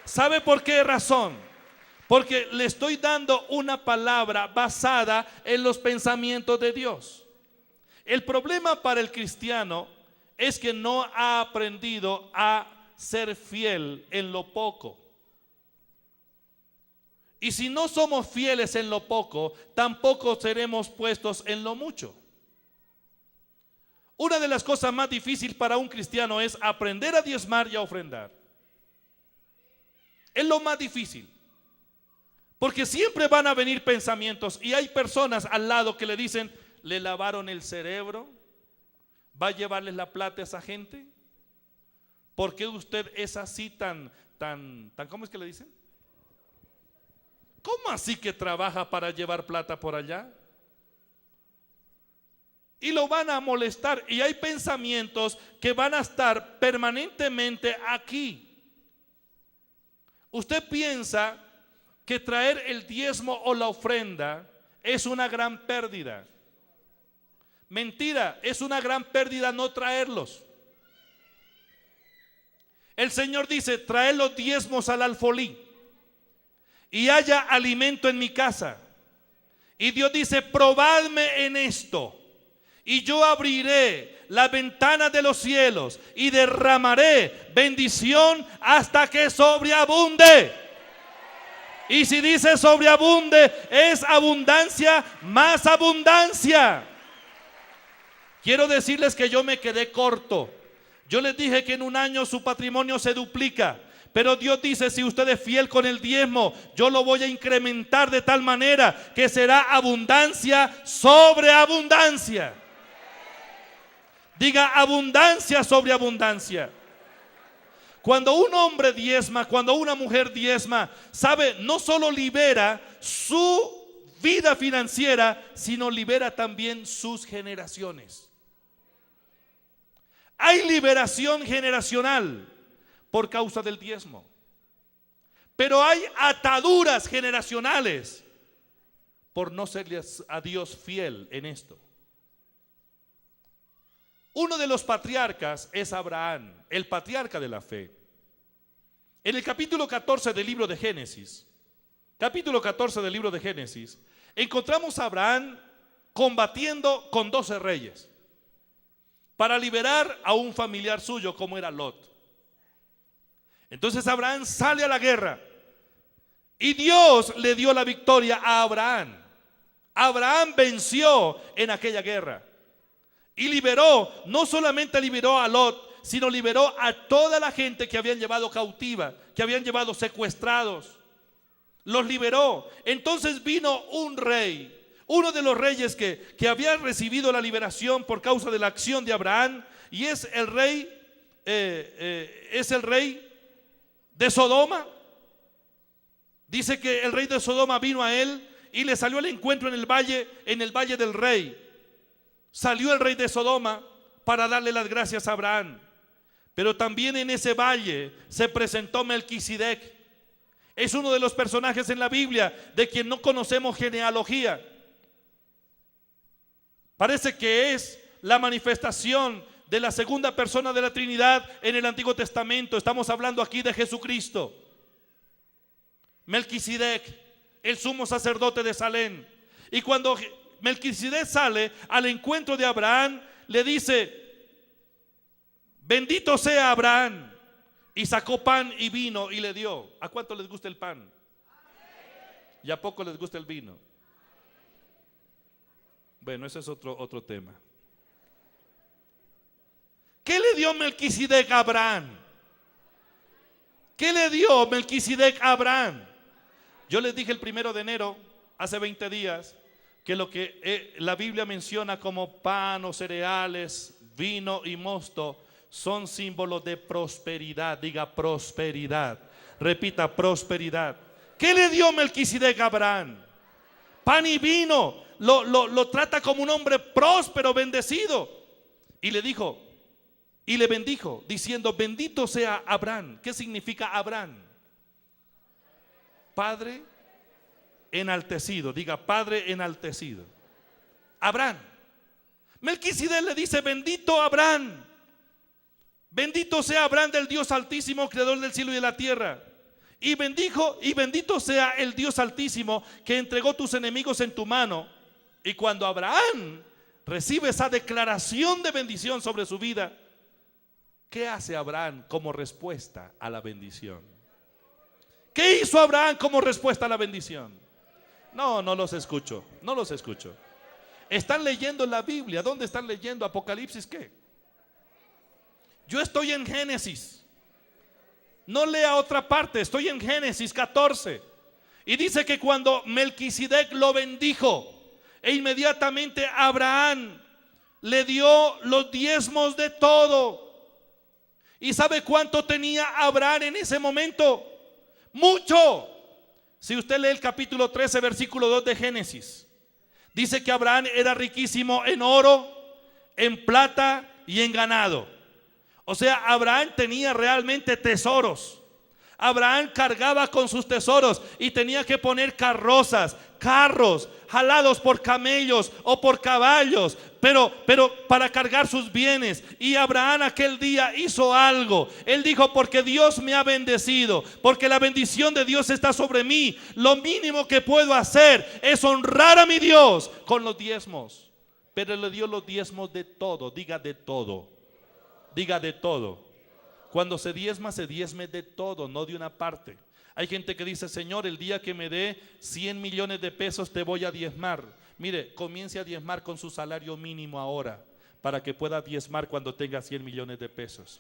¿Sabe por qué razón? Porque le estoy dando una palabra basada en los pensamientos de Dios. El problema para el cristiano es que no ha aprendido a ser fiel en lo poco. Y si no somos fieles en lo poco, tampoco seremos puestos en lo mucho. Una de las cosas más difíciles para un cristiano es aprender a diezmar y a ofrendar. Es lo más difícil. Porque siempre van a venir pensamientos y hay personas al lado que le dicen: ¿le lavaron el cerebro? ¿Va a llevarles la plata a esa gente? ¿Por qué usted es así tan, ¿cómo es que le dicen? ¿Cómo así que trabaja para llevar plata por allá? Y lo van a molestar. Y hay pensamientos que van a estar permanentemente aquí. Usted piensa que traer el diezmo o la ofrenda es una gran pérdida. Mentira, es una gran pérdida no traerlos. El Señor dice: traed los diezmos al alfolí y haya alimento en mi casa. Y Dios dice: probadme en esto, y yo abriré las ventanas de los cielos y derramaré bendición hasta que sobreabunde. Y si dice sobreabunde, es abundancia más abundancia. Quiero decirles que yo me quedé corto. Yo les dije que en un año su patrimonio se duplica. Pero Dios dice: si usted es fiel con el diezmo, yo lo voy a incrementar de tal manera que será abundancia sobre abundancia. Diga: abundancia sobre abundancia. Cuando un hombre diezma, cuando una mujer diezma, sabe, no solo libera su vida financiera, sino libera también sus generaciones. Hay liberación generacional por causa del diezmo, pero hay ataduras generacionales por no serle a Dios fiel en esto. Uno de los patriarcas es Abraham, el patriarca de la fe. En el capítulo 14 del libro de Génesis, encontramos a Abraham combatiendo con 12 reyes para liberar a un familiar suyo como era Lot. Entonces Abraham sale a la guerra y Dios le dio la victoria a Abraham. Abraham venció en aquella guerra. Y liberó, no solamente liberó a Lot, sino liberó a toda la gente que habían llevado cautiva, que habían llevado secuestrados. Los liberó. Entonces vino un rey, uno de los reyes que había recibido la liberación por causa de la acción de Abraham, y es el rey de Sodoma. Dice que el rey de Sodoma vino a él y le salió al encuentro en el valle del rey. Salió el rey de Sodoma para darle las gracias a Abraham. Pero también en ese valle se presentó Melquisedec. Es uno de los personajes en la Biblia de quien no conocemos genealogía. Parece que es la manifestación de la segunda persona de la Trinidad en el Antiguo Testamento. Estamos hablando aquí de Jesucristo. Melquisedec, el sumo sacerdote de Salem. Y cuando Melquisedec sale al encuentro de Abraham, le dice: bendito sea Abraham. Y sacó pan y vino y le dio. ¿A cuánto les gusta el pan? ¿Y a poco les gusta el vino? Bueno, ese es otro tema. ¿Qué le dio Melquisedec a Abraham? ¿Qué le dio Melquisedec a Abraham? Yo les dije el 1 de enero hace 20 días que lo que la Biblia menciona como pan o cereales, vino y mosto son símbolos de prosperidad. Diga prosperidad. Repita, prosperidad. ¿Qué le dio Melquisedec a Abraham? Pan y vino. Lo trata como un hombre próspero, bendecido. Y le dijo, y le bendijo, diciendo: bendito sea Abraham. ¿Qué significa Abraham? Padre enaltecido. Diga, Padre enaltecido. Abraham. Melquisedec le dice: bendito Abraham. Bendito sea Abraham del Dios Altísimo, creador del cielo y de la tierra. Y bendijo, y bendito sea el Dios Altísimo, que entregó tus enemigos en tu mano. Y cuando Abraham recibe esa declaración de bendición sobre su vida, ¿qué hace Abraham como respuesta a la bendición? ¿Qué hizo Abraham como respuesta a la bendición? No los escucho, no los escucho. Están leyendo la Biblia. ¿Dónde están leyendo? ¿Apocalipsis qué? Yo estoy en Génesis. No lea otra parte, estoy en Génesis 14. Y dice que cuando Melquisedec lo bendijo, e inmediatamente Abraham le dio los diezmos de todo. ¿Y sabe cuánto tenía Abraham en ese momento? Mucho. Si usted lee el capítulo 13, versículo 2 de Génesis, dice que Abraham era riquísimo en oro, en plata y en ganado. O sea, Abraham tenía realmente tesoros. Abraham cargaba con sus tesoros y tenía que poner carrozas, carros jalados por camellos o por caballos, pero para cargar sus bienes. Y Abraham aquel día hizo algo. Él dijo: porque Dios me ha bendecido, porque la bendición de Dios está sobre mí, lo mínimo que puedo hacer es honrar a mi Dios con los diezmos. Pero le dio los diezmos de todo. Diga de todo. Diga de todo. Cuando se diezme de todo, no de una parte. Hay gente que dice: Señor, el día que me dé 100 millones de pesos te voy a diezmar. Mire, comience a diezmar con su salario mínimo ahora, para que pueda diezmar cuando tenga 100 millones de pesos.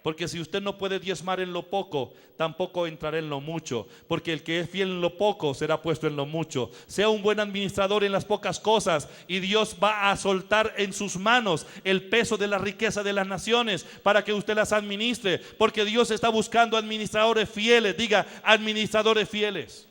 Porque si usted no puede diezmar en lo poco, tampoco entrará en lo mucho. Porque el que es fiel en lo poco será puesto en lo mucho. Sea un buen administrador en las pocas cosas, y Dios va a soltar en sus manos el peso de la riqueza de las naciones para que usted las administre. Porque Dios está buscando administradores fieles. Diga, administradores fieles.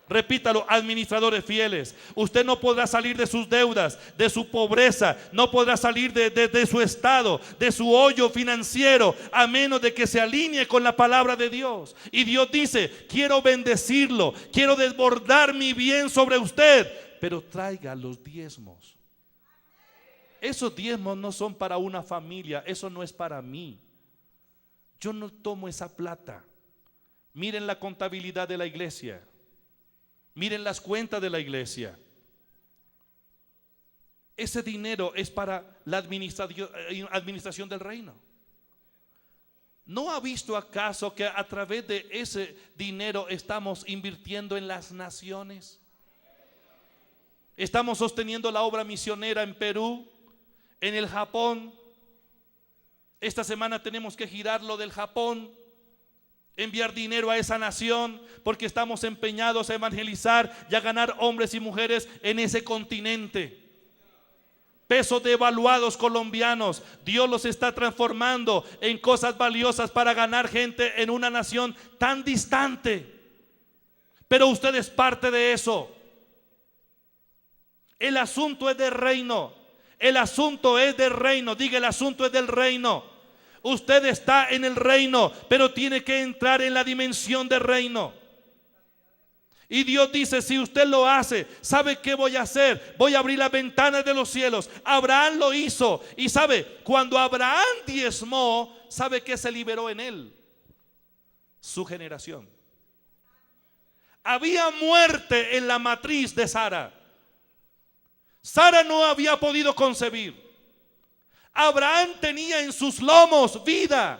Repítalo, administradores fieles. Usted no podrá salir de sus deudas, de su pobreza, no podrá salir de su estado, de su hoyo financiero, a menos de que se alinee con la palabra de Dios. Y Dios dice: quiero bendecirlo, quiero desbordar mi bien sobre usted, pero traiga los diezmos. Esos diezmos no son para una familia, eso no es para mí. Yo no tomo esa plata. Miren la contabilidad de la iglesia. Miren las cuentas de la iglesia. Ese dinero es para la administración del reino. ¿No ha visto acaso que a través de ese dinero estamos invirtiendo en las naciones? Estamos sosteniendo la obra misionera en Perú, en el Japón. Esta semana tenemos que girar lo del Japón, enviar dinero a esa nación, porque estamos empeñados a evangelizar y a ganar hombres y mujeres en ese continente. Pesos devaluados colombianos, Dios los está transformando en cosas valiosas para ganar gente en una nación tan distante. Pero usted es parte de eso. El asunto es del reino. El asunto es del reino. Diga, el asunto es del reino. Usted está en el reino, pero tiene que entrar en la dimensión del reino. Y Dios dice: si usted lo hace, ¿sabe qué voy a hacer? Voy a abrir las ventanas de los cielos. Abraham lo hizo. Y sabe, cuando Abraham diezmó, ¿sabe qué se liberó en él? Su generación. Había muerte en la matriz de Sara. Sara no había podido concebir. Abraham tenía en sus lomos vida.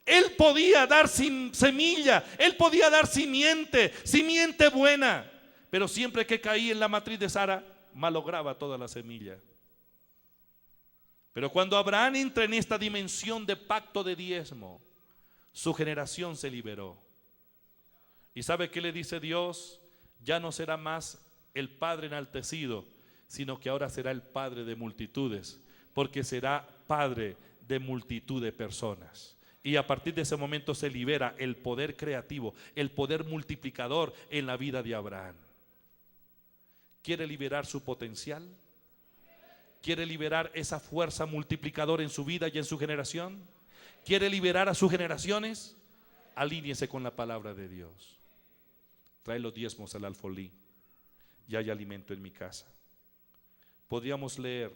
Él podía dar semilla, él podía dar simiente buena. Pero siempre que caía en la matriz de Sara, malograba toda la semilla. Pero cuando Abraham entra en esta dimensión de pacto de diezmo, su generación se liberó. ¿Y sabe qué le dice Dios? Ya no será más el Padre enaltecido, sino que ahora será el Padre de multitudes, porque será Padre de multitud de personas. Y a partir de ese momento se libera el poder creativo, el poder multiplicador en la vida de Abraham. ¿Quiere liberar su potencial? ¿Quiere liberar esa fuerza multiplicadora en su vida y en su generación? ¿Quiere liberar a sus generaciones? Alíñese con la palabra de Dios. Trae los diezmos al alfolí y hay alimento en mi casa. Podríamos leer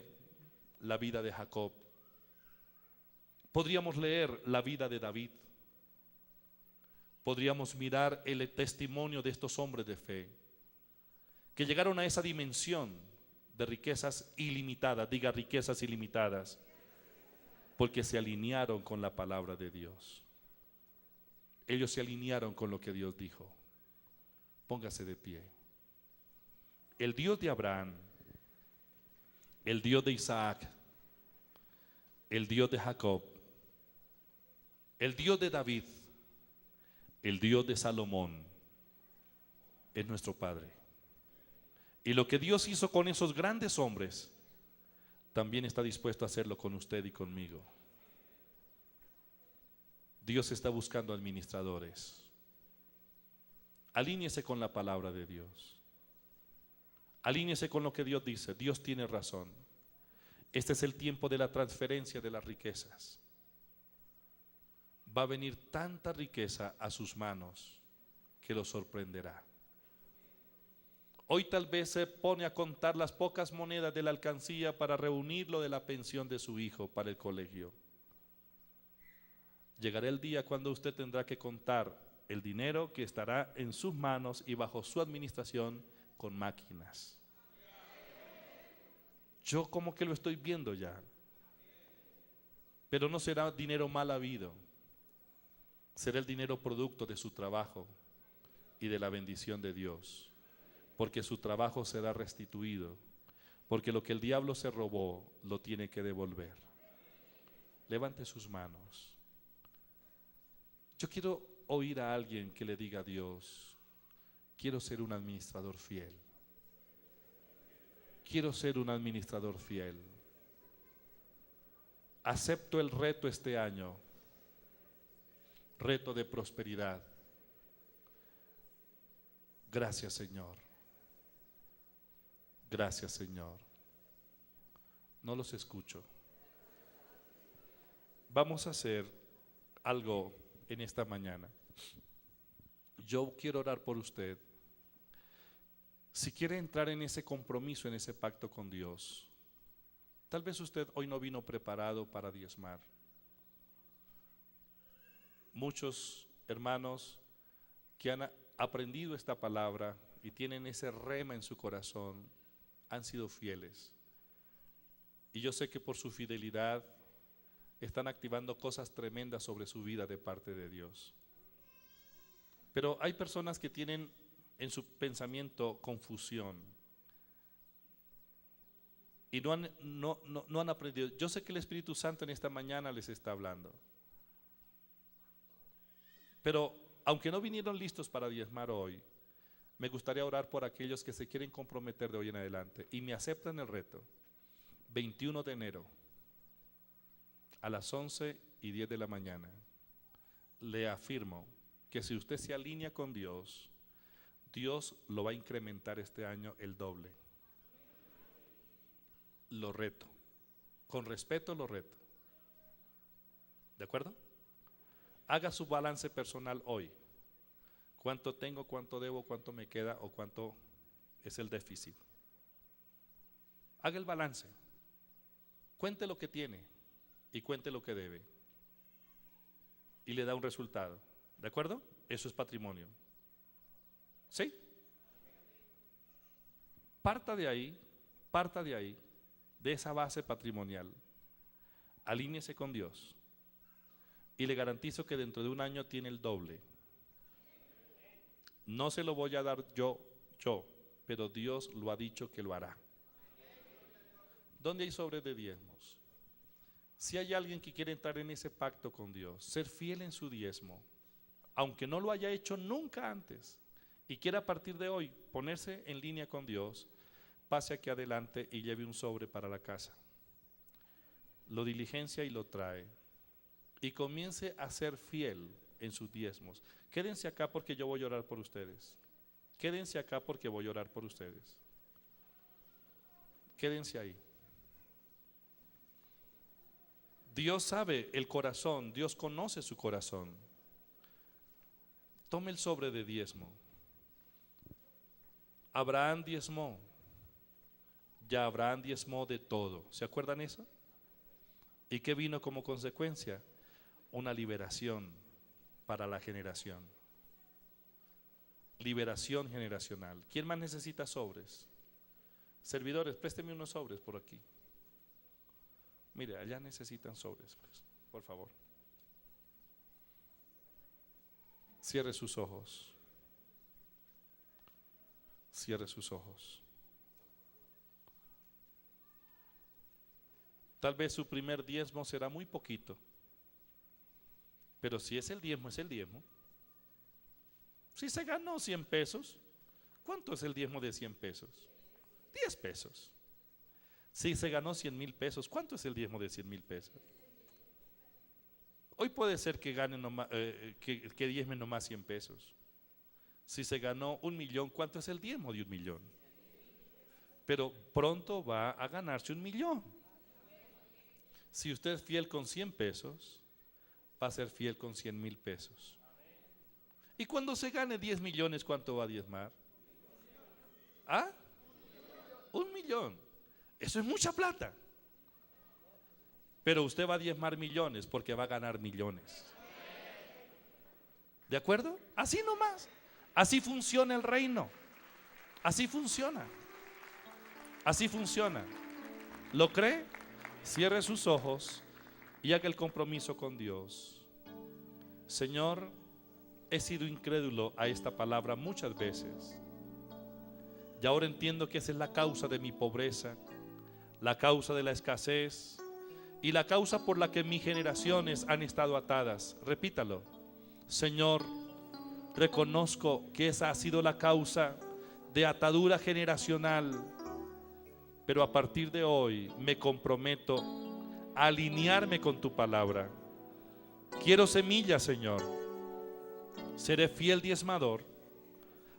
la vida de Jacob. Podríamos leer la vida de David. Podríamos mirar el testimonio de estos hombres de fe que llegaron a esa dimensión de riquezas ilimitadas. Diga riquezas ilimitadas, porque se alinearon con la palabra de Dios. Ellos se alinearon con lo que Dios dijo. Póngase de pie. El Dios de Abraham, el Dios de Isaac, el Dios de Jacob, el Dios de David, el Dios de Salomón, es nuestro Padre. Y lo que Dios hizo con esos grandes hombres, también está dispuesto a hacerlo con usted y conmigo. Dios está buscando administradores. Alíñese con la palabra de Dios. Alíñese con lo que Dios dice. Dios tiene razón. Este es el tiempo de la transferencia de las riquezas. Va a venir tanta riqueza a sus manos que lo sorprenderá. Hoy tal vez se pone a contar las pocas monedas de la alcancía para reunir lo de la pensión de su hijo para el colegio. Llegará el día cuando usted tendrá que contar el dinero que estará en sus manos y bajo su administración con máquinas. Yo como que lo estoy viendo ya. Pero no será dinero mal habido. Será el dinero producto de su trabajo y de la bendición de Dios. Porque su trabajo será restituido. Porque lo que el diablo se robó, lo tiene que devolver. Levante sus manos. Yo quiero oír a alguien que le diga a Dios: quiero ser un administrador fiel. Quiero ser un administrador fiel. Acepto el reto este año. Reto de prosperidad. Gracias, Señor. Gracias, Señor. No los escucho. Vamos a hacer algo en esta mañana. Yo quiero orar por usted. Si quiere entrar en ese compromiso, en ese pacto con Dios, tal vez usted hoy no vino preparado para diezmar. Muchos hermanos que han aprendido esta palabra y tienen ese rema en su corazón, han sido fieles. Y yo sé que por su fidelidad están activando cosas tremendas sobre su vida de parte de Dios. Pero hay personas que tienen en su pensamiento confusión y no han aprendido. Yo sé que el Espíritu Santo en esta mañana les está hablando. Pero aunque no vinieron listos para diezmar hoy, me gustaría orar por aquellos que se quieren comprometer de hoy en adelante y me aceptan el reto. 21 de enero a las 11:10 de la mañana. Le afirmo que si usted se alinea con Dios, Dios lo va a incrementar este año el doble. Lo reto. Con respeto lo reto. ¿De acuerdo? Haga su balance personal hoy. ¿Cuánto tengo, cuánto debo, cuánto me queda o cuánto es el déficit? Haga el balance. Cuente lo que tiene y cuente lo que debe. Y le da un resultado. ¿De acuerdo? Eso es patrimonio. ¿Sí? Parta de ahí, de esa base patrimonial. Alíñese con Dios. Y le garantizo que dentro de un año tiene el doble. No se lo voy a dar yo, pero Dios lo ha dicho que lo hará. ¿Dónde hay sobre de diezmos? Si hay alguien que quiere entrar en ese pacto con Dios, ser fiel en su diezmo, aunque no lo haya hecho nunca antes, y quiera a partir de hoy ponerse en línea con Dios, pase aquí adelante y lleve un sobre para la casa. Lo diligencia y lo trae. Y comience a ser fiel en sus diezmos. Quédense acá porque yo voy a orar por ustedes. Quédense acá porque voy a orar por ustedes. Quédense ahí. Dios sabe el corazón, Dios conoce su corazón. Tome el sobre de diezmo. Abraham diezmó. Ya Abraham diezmó de todo. ¿Se acuerdan eso? ¿Y qué vino como consecuencia? Una liberación para la generación. Liberación generacional. ¿Quién más necesita sobres? Servidores, présteme unos sobres por aquí. Mire, allá necesitan sobres, pues, por favor. Cierre sus ojos. Cierre sus ojos. Tal vez su primer diezmo será muy poquito, pero si es el diezmo, es el diezmo. Si se ganó 100 pesos, ¿cuánto es el diezmo de 100 pesos? 10 pesos. Si se ganó 100,000 pesos, ¿cuánto es el diezmo de 100,000 pesos? Hoy puede ser que gane que diezme nomás 100 pesos. Si se ganó 1,000,000, ¿cuánto es el diezmo de 1,000,000? Pero pronto va a ganarse 1,000,000. Si usted es fiel con 100 pesos, va a ser fiel con 100,000 pesos. Y cuando se gane 10 millones, ¿cuánto va a diezmar? ¿Ah? 1,000,000. Eso es mucha plata. Pero usted va a diezmar millones porque va a ganar millones. ¿De acuerdo? Así nomás. Así funciona el reino. Así funciona. Así funciona. ¿Lo cree? Cierre sus ojos y haga el compromiso con Dios. Señor, he sido incrédulo a esta palabra muchas veces. Y ahora entiendo que esa es la causa de mi pobreza, la causa de la escasez y la causa por la que mis generaciones han estado atadas. Repítalo. Señor, reconozco que esa ha sido la causa de atadura generacional. Pero a partir de hoy me comprometo a alinearme con tu palabra. Quiero semillas, Señor. Seré fiel diezmador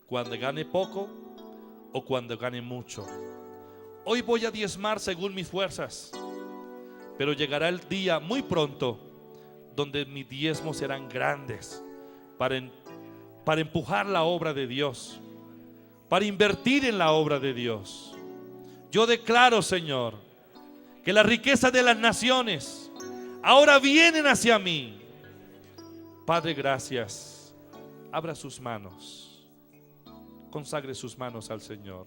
cuando gane poco o cuando gane mucho. Hoy voy a diezmar según mis fuerzas, pero llegará el día muy pronto donde mis diezmos serán grandes para empujar la obra de Dios, para invertir en la obra de Dios. Yo declaro, Señor, que la riqueza de las naciones ahora vienen hacia mí. Padre, gracias. Abra sus manos. Consagre sus manos al Señor.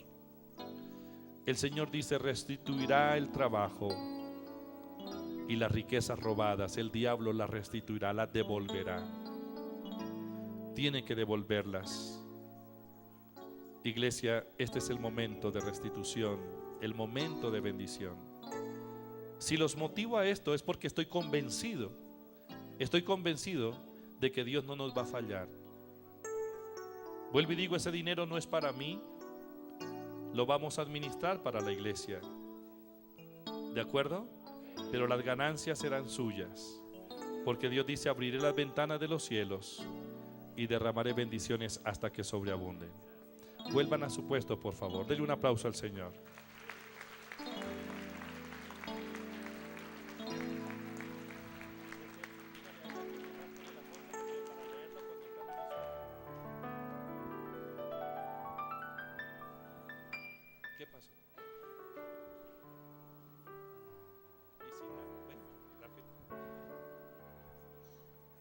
El Señor dice: restituirá el trabajo y las riquezas robadas. El diablo las restituirá, las devolverá. Tiene que devolverlas. Iglesia, este es el momento de restitución, el momento de bendición. Si los motivo a esto es porque estoy convencido de que Dios no nos va a fallar. Vuelvo y digo, ese dinero no es para mí, lo vamos a administrar para la iglesia. ¿De acuerdo? Pero las ganancias serán suyas, porque Dios dice: abriré las ventanas de los cielos y derramaré bendiciones hasta que sobreabunden. Vuelvan a su puesto, por favor. Denle un aplauso al Señor. ¿Qué pasó?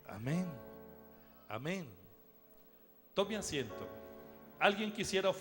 Amén. Amén. Tome asiento. ¿Alguien quisiera ofrecer?